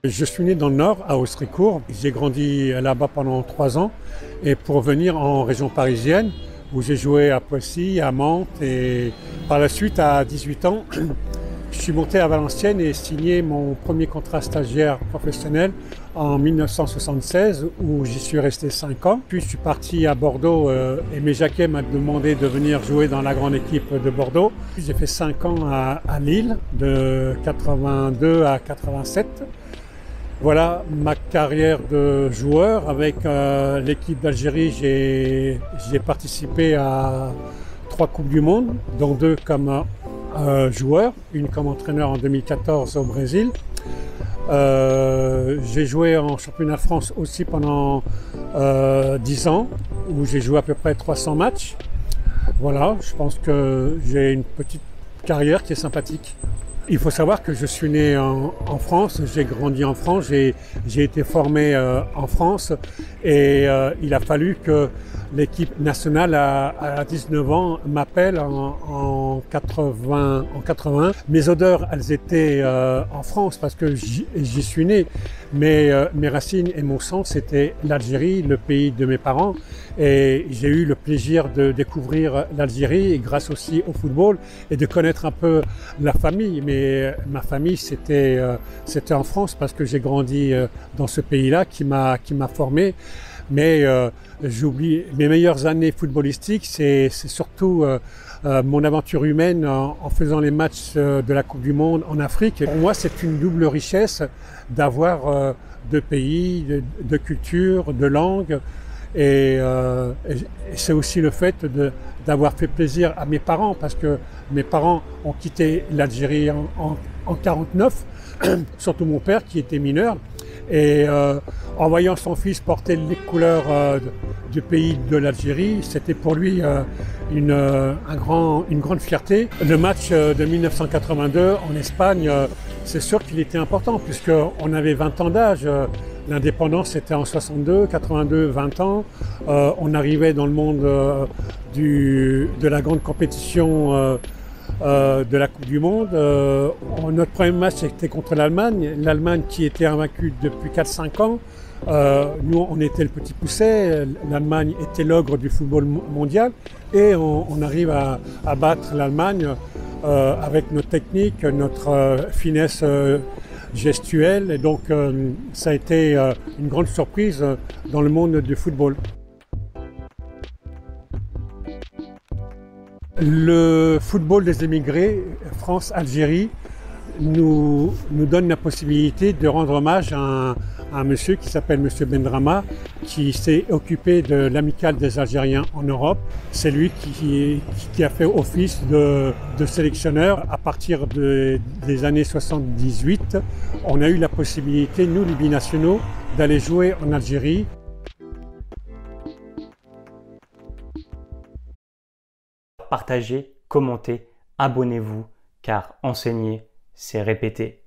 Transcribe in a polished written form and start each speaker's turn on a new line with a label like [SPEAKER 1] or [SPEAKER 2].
[SPEAKER 1] Je suis né dans le Nord, à Austrécourt. J'ai grandi là-bas pendant 3 ans. Et pour venir en région parisienne, où j'ai joué à Poissy, à Mantes. Et par la suite, à 18 ans, je suis monté à Valenciennes et signé mon premier contrat stagiaire professionnel en 1976, où j'y suis resté 5 ans. Puis je suis parti à Bordeaux. Aimé Jacquet m'a demandé de venir jouer dans la grande équipe de Bordeaux. J'ai fait 5 ans à Lille, de 82 à 87. Voilà ma carrière de joueur. Avec l'équipe d'Algérie, j'ai participé à 3 Coupes du Monde, dont 2 comme joueur, une comme entraîneur en 2014 au Brésil. J'ai joué en championnat de France aussi pendant 10 ans, où j'ai joué à peu près 300 matchs. Voilà, je pense que j'ai une petite carrière qui est sympathique. Il faut savoir que je suis né en France, j'ai grandi en France, j'ai été formé en France et il a fallu que l'équipe nationale à 19 ans m'appelle en 80. Mes odeurs, elles étaient en France parce que j'y suis né. Mais mes racines et mon sang, c'était l'Algérie, le pays de mes parents. Et j'ai eu le plaisir de découvrir l'Algérie grâce aussi au football et de connaître un peu la famille. Mais ma famille, c'était en France parce que j'ai grandi dans ce pays-là qui m'a formé. Mais j'oublie mes meilleures années footballistiques, c'est surtout mon aventure humaine en faisant les matchs de la Coupe du Monde en Afrique. Pour moi, c'est une double richesse d'avoir 2 pays, de cultures, de langues. Et c'est aussi le fait d'avoir fait plaisir à mes parents, parce que mes parents ont quitté l'Algérie en 49, surtout mon père qui était mineur. Et en voyant son fils porter les couleurs du pays de l'Algérie, c'était pour lui une grande fierté. Le match de 1982 en Espagne, c'est sûr qu'il était important puisqu'on avait 20 ans d'âge. L'indépendance était en 62, 82, 20 ans. On arrivait dans le monde de la grande compétition de la Coupe du Monde. Notre premier match était contre l'Allemagne qui était invaincue depuis 4-5 ans. Nous, on était le petit pousset, l'Allemagne était l'ogre du football mondial et on arrive à battre l'Allemagne avec notre technique, notre finesse gestuelle. Et donc, ça a été une grande surprise dans le monde du football. Le football des émigrés, France-Algérie, nous donne la possibilité de rendre hommage à un monsieur qui s'appelle Monsieur Benrahma, qui s'est occupé de l'amicale des Algériens en Europe. C'est lui qui a fait office de sélectionneur. À partir des années 78, on a eu la possibilité, nous les binationaux, d'aller jouer en Algérie.
[SPEAKER 2] Partagez, commentez, abonnez-vous, car enseigner, c'est répéter.